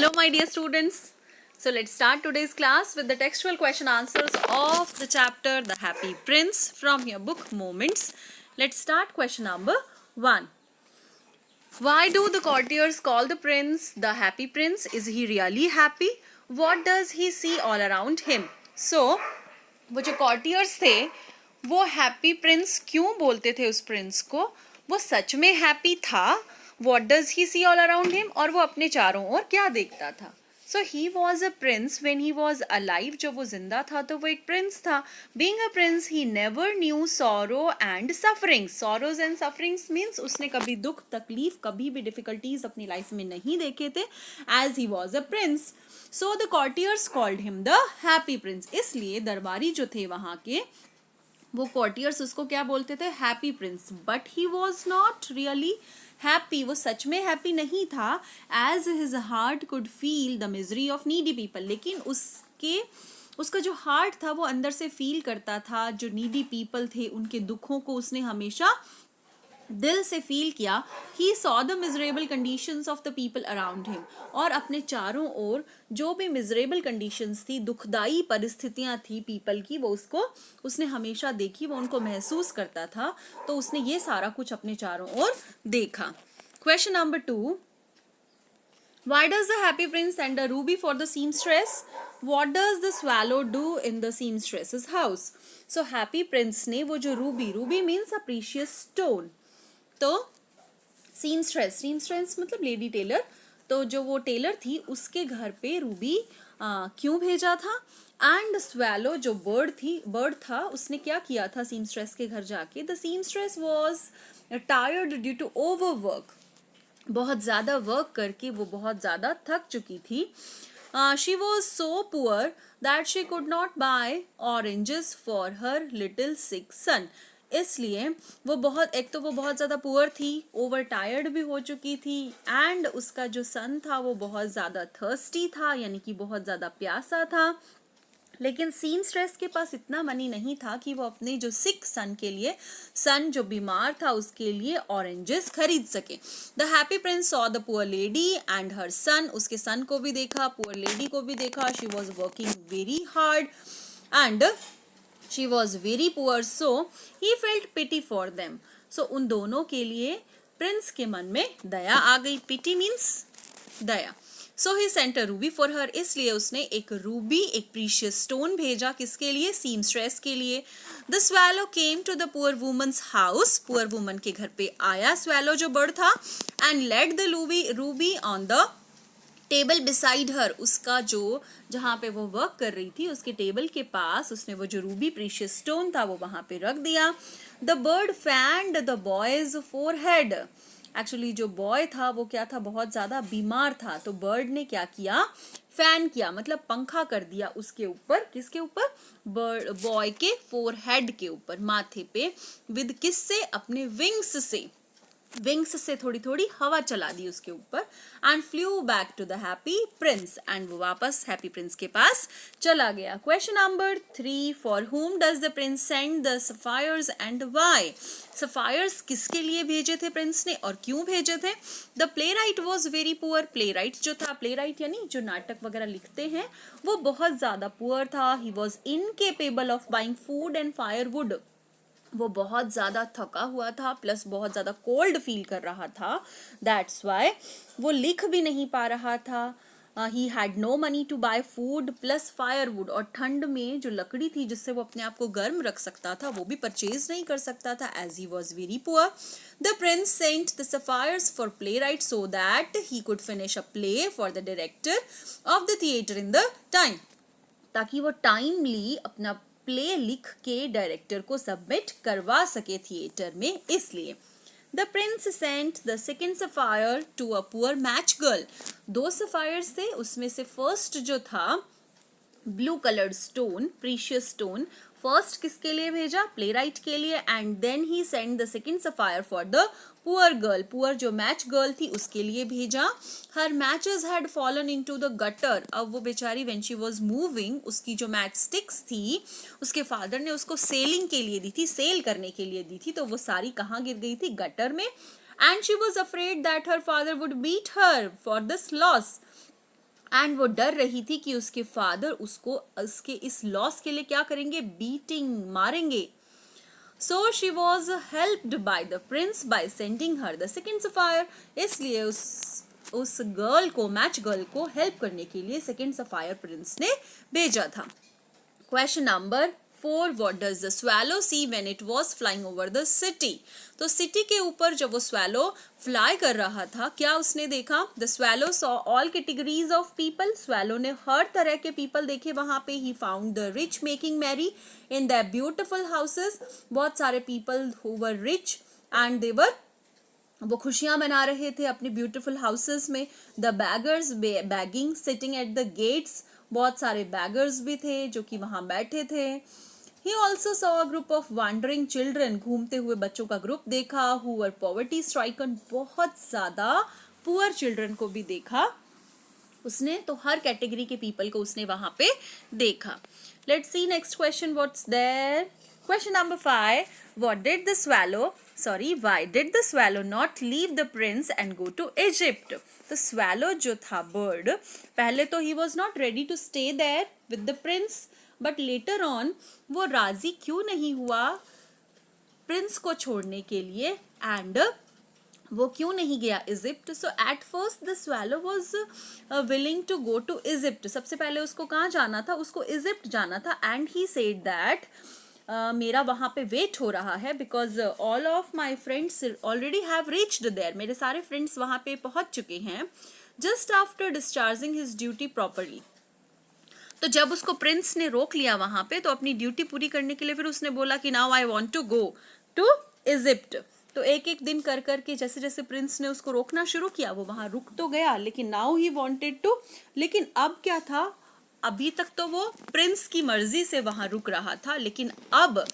Hello my dear students. So let's start today's class with the textual question answers of the chapter The Happy Prince from your book Moments. Let's start question number 1. Why do the courtiers call the prince the happy prince? Is he really happy? What does he see all around him? So वो जो courtiers थे वो happy Prince क्यों बोलते थे उस Prince को? वो सच में हैप्पी था? What does he see all around him? और वो अपने चारों ओर क्या देखता था? So he was a prince when he was alive. जब वो जिंदा था तो वो एक प्रिंस था. Being a prince, he never knew sorrow and suffering. Sorrows and sufferings means उसने कभी दुख तकलीफ कभी भी difficulties अपनी लाइफ में नहीं देखे थे. As he was a prince. So the courtiers called him the happy prince. इसलिए दरबारी जो थे वहाँ के वो courtiers उसको क्या बोलते थे? Happy prince. But he was not really happy. वो सच में हैप्पी नहीं था. As his heart could feel the misery of needy people. लेकिन उसका जो हार्ट था वो अंदर से फील करता था जो नीडी पीपल थे उनके दुखों को उसने हमेशा दिल से फील किया. He saw the miserable conditions of the people around him. और अपने चारों ओर जो भी मिजरेबल कंडीशंस थी दुखदाई परिस्थितियां थी पीपल की वो उसने हमेशा देखी. वो उनको महसूस करता था तो उसने ये सारा कुछ अपने चारों ओर देखा. Question number 2. Why does the happy prince send a ruby for the seamstress? What does the swallow do in the seamstress's house? So happy prince ने वो जो Ruby means a precious stone. तो सीमस्ट्रेस मतलब lady Taylor. तो जो वो Taylor थी उसके घर पे रूबी क्यों भेजा था? एंड स्वेलो जो बर्ड था उसने क्या किया था सीमस्ट्रेस के घर जाके? The seamstress was tired due to overwork. बहुत ज़्यादा वर्क करके वो बहुत ज़्यादा थक चुकी थी. She was so poor that she could not buy oranges for her little sick son. इसलिए वो बहुत ज़्यादा पुअर थी, ओवर टायर्ड भी हो चुकी थी एंड उसका जो सन था वो बहुत ज़्यादा थर्स्टी था यानी कि बहुत ज़्यादा प्यासा था. लेकिन सीमस्ट्रेस के पास इतना मनी नहीं था कि वो अपने जो सिक सन जो बीमार था उसके लिए ऑरेंजेस खरीद सके. The happy prince saw the poor lady and her son. उसके सन को भी देखा, पुअर लेडी को भी देखा. She was working very hard and she was very poor, so he felt pity for them. So उन दोनों के लिए प्रिंस के मन में दया आ गई. pity means Daya. So he sent a ruby for her. इसलिए उसने एक रूबी, एक precious stone भेजा. किसके लिए? सीमस्ट्रेस के लिए. The swallow came to the poor woman's house. poor woman के घर पे आया swallow जो बर्ड था and laid the ruby on the table beside her. उसका जो जहाँ पे वो वर्क कर रही थी उसके टेबल के पास उसने वो जो रूबी प्रीशियस स्टोन था वो वहाँ पे रख दिया. The bird fanned the boy's forehead. Actually जो बॉय था वो क्या था? बहुत ज़्यादा बीमार था. तो बर्ड ने क्या किया? फैन किया मतलब पंखा कर दिया उसके ऊपर. किसके ऊपर? बॉय के फोरहेड के ऊपर, माथे पे. विद किससे? अपने विंग्स से थोड़ी थोड़ी हवा चला दी उसके ऊपर. And flew back to the happy prince. And वो वापस हैप्पी प्रिंस के पास चला गया. Question number 3. For whom does the prince send the sapphires and why? Sapphires किसके लिए भेजे थे प्रिंस ने और क्यों भेजे थे? The play right was very poor. Play right जो था, प्ले राइट यानी जो नाटक वगैरह लिखते हैं, वो बहुत ज्यादा पुअर था. He was incapable of buying food and firewood. वो बहुत ज़्यादा थका हुआ था प्लस बहुत ज़्यादा कोल्ड फील कर रहा था. दैट्स वाई वो लिख भी नहीं पा रहा था. He had no money to buy food plus firewood. और ठंड में जो लकड़ी थी जिससे वो अपने आप को गर्म रख सकता था वो भी परचेज नहीं कर सकता था as he was very poor. The prince sent the sapphires for playwright so that he could finish a play for the director of the theatre in the time. ताकि वो टाइमली अपना play लिख के director को submit करवा सके theatre में. इसलिए the prince sent the second sapphire to a poor match girl. 2 sapphires थे, उसमें से फर्स्ट जो था blue coloured stone, precious stone, first किसके लिए भेजा? प्ले राइट के लिए. And then he send the second sapphire for the poor girl. Poor जो मैच गर्ल थी उसके लिए भेजा. Her matches had fallen into the gutter. अब वो बेचारी व्हेन शी वाज मूविंग उसकी जो मैच स्टिक्स थी उसके फादर ने उसको सेलिंग के लिए दी थी, सेल करने के लिए दी थी. तो वो सारी कहाँ गिर गई थी? गटर में. And she was afraid that her father would beat her for this loss. And वो डर रही थी कि उसके फादर उसको उसके इस लॉस के लिए क्या करेंगे, बीटिंग, मारेंगे. So she was helped by the prince by sending her the second sapphire. इसलिए उस गर्ल को, मैच गर्ल को हेल्प करने के लिए सेकेंड सफायर प्रिंस ने भेजा था. Question number 4. What does the swallow see when it was flying over the city? तो सिटी के ऊपर जब वो swallow फ्लाई कर रहा था, क्या उसने देखा? The swallow saw all categories of people. swallow ने हर तरह के people देखे वहां पे. He found the rich making merry in their beautiful houses. बहुत सारे people who were rich and they were, वो खुशियां मना रहे थे अपने ब्यूटीफुल हाउसेस में. The beggars bagging sitting at the gates. बहुत सारे बैगर्स भी थे जो कि वहां बैठे थे. He also saw a group of wandering children. घूमते हुए बच्चों का ग्रुप देखा. Who were poverty stricken. बहुत ज्यादा पुअर चिल्ड्रन को भी देखा उसने. तो हर कैटेगरी के पीपल को उसने वहां पे देखा. Let's see next question. What's there? Question number 5. What did the swallow, why did the swallow not leave the prince and go to Egypt? तो swallow जो था bird, पहले तो he was not ready to stay there with the prince, but later on वो राजी क्यों नहीं हुआ प्रिंस को छोड़ने के लिए, एंड वो क्यों नहीं गया Egypt? So at first the swallow was willing to go to Egypt. सबसे पहले उसको कहाँ जाना था? उसको इजिप्ट जाना था. एंड ही said that मेरा वहाँ पे वेट हो रहा है because all of my friends already have reached there. मेरे सारे फ्रेंड्स वहाँ पे पहुँच चुके हैं. Just after discharging his duty properly. तो जब उसको प्रिंस ने रोक लिया वहाँ पे, तो अपनी ड्यूटी पूरी करने के लिए फिर उसने बोला कि now I want to go to Egypt. तो एक एक दिन कर करके जैसे जैसे प्रिंस ने उसको रोकना शुरू किया, वो वहाँ रुक तो गया, लेकिन नाउ ही वॉन्टेड टू. लेकिन अब क्या था, अभी तक तो वो प्रिंस की मर्जी से वहां रुक रहा था, लेकिन अब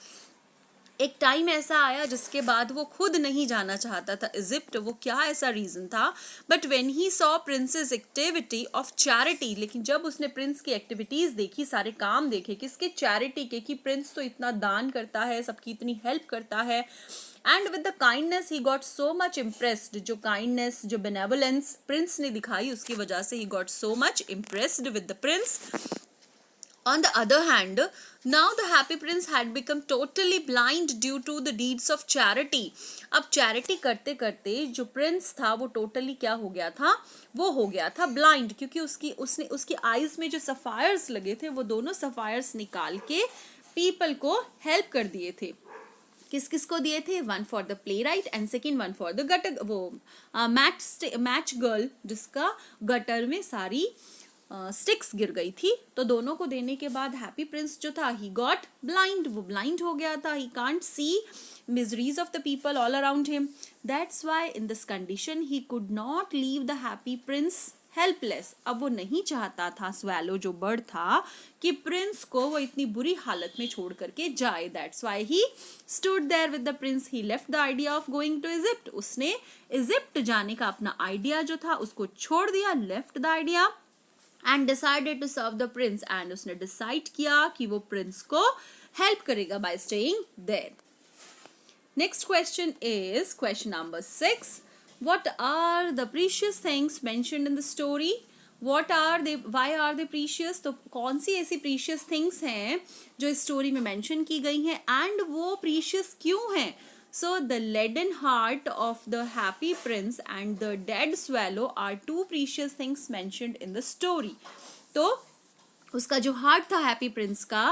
एक टाइम ऐसा आया जिसके बाद वो खुद नहीं जाना चाहता था इजिप्ट. वो क्या ऐसा रीजन था? But when he saw princess activity of charity. लेकिन जब उसने प्रिंस की एक्टिविटीज देखी, सारे काम देखे किसके, चैरिटी के, कि प्रिंस तो इतना दान करता है, सबकी इतनी हेल्प करता है. And with the kindness he got so much impressed. जो काइंडनेस, जो बेनेवोलेंस प्रिंस ने दिखाई, उसकी वजह से he got so much impressed with the Prince. On the other hand, now the happy prince had become totally blind due to the deeds of charity. अब charity करते करते जो प्रिंस था वो टोटली क्या हो गया था? वो हो गया था ब्लाइंड, क्योंकि उसकी आईज में जो सफायर्स लगे थे, वो दोनों सफायर्स निकाल के पीपल को हेल्प कर दिए थे. किस किस को दिए थे? One for the play right and second one for the gutter, वो मैच गर्ल जिसका गटर में सारी स्टिक्स गिर गई थी. तो दोनों को देने के बाद हैप्पी प्रिंस जो था, ही गॉट ब्लाइंड. वो ब्लाइंड हो गया था. He can't see miseries of the people all around him. That's why in this condition he could not leave the happy Prince helpless. अब वो नहीं चाहता था, स्वैलो जो बर्ड था, कि प्रिंस को वो इतनी बुरी हालत में छोड़ करके जाए. That's why he stood there with the prince. He left the idea of going to Egypt. उसने इजिप्ट जाने का अपना आइडिया जो था उसको छोड़ दिया, left the idea, and decided to serve the prince. And उसने डिसाइड किया कि वो प्रिंस को हेल्प करेगा by staying there. Next question is question number 6. What are the precious things mentioned in the story? What are they? Why are they precious? तो कौन सी ऐसी precious things हैं जो इस स्टोरी में मेंशन की गई हैं, एंड वो precious क्यों हैं? So the leaden heart of the happy prince and the dead swallow are two precious things mentioned in the story. तो उसका जो हार्ट था हैप्पी प्रिंस का,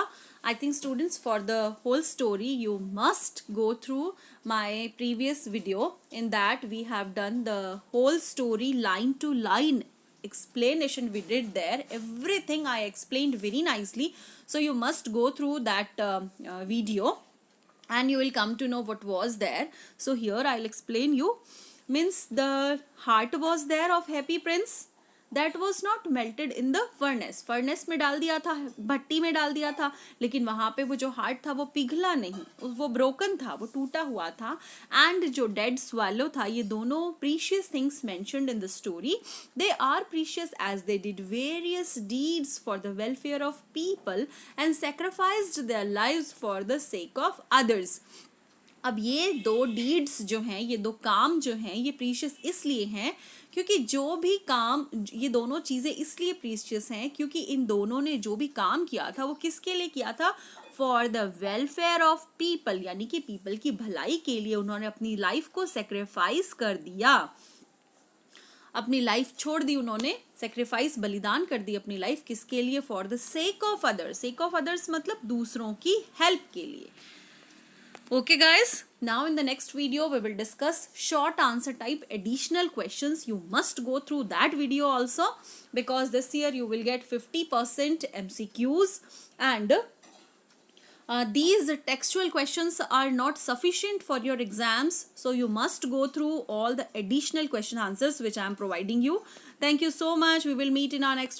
I think students, for the whole story you must go through my previous video. In that we have done the whole story line to line explanation we did there. Everything I explained very nicely, so you must go through that video and you will come to know what was there. So here I'll explain you. Means the heart was there of happy prince, that was not melted in the furnace में डाल दिया था, भट्टी में डाल दिया था, लेकिन वहां पे वो जो हार्ट था वो पिघला नहीं, वो ब्रोकन था, वो टूटा हुआ था. एंड जो डेड स्वैलो था, ये दोनों precious things mentioned in the story. They are precious as they did various deeds for the welfare of people and sacrificed their lives for the sake of others. अब ये दो deeds जो हैं, ये दो काम जो हैं, ये प्रीशियस इसलिए हैं क्योंकि जो भी काम, ये दोनों चीज़ें इसलिए प्रीशियस हैं क्योंकि इन दोनों ने जो भी काम किया था वो किसके लिए किया था, for the welfare of people, यानी कि पीपल की भलाई के लिए उन्होंने अपनी लाइफ को सेक्रीफाइस कर दिया, अपनी लाइफ छोड़ दी उन्होंने, सेक्रीफाइस बलिदान कर दी अपनी लाइफ, किसके लिए, for the sake of others, sec of others मतलब दूसरों की हेल्प के लिए. Okay guys, now in the next video we will discuss short answer type additional questions. You must go through that video also, because this year you will get 50% MCQs, and these textual questions are not sufficient for your exams, so you must go through all the additional question answers which I am providing you. Thank you so much. We will meet in our next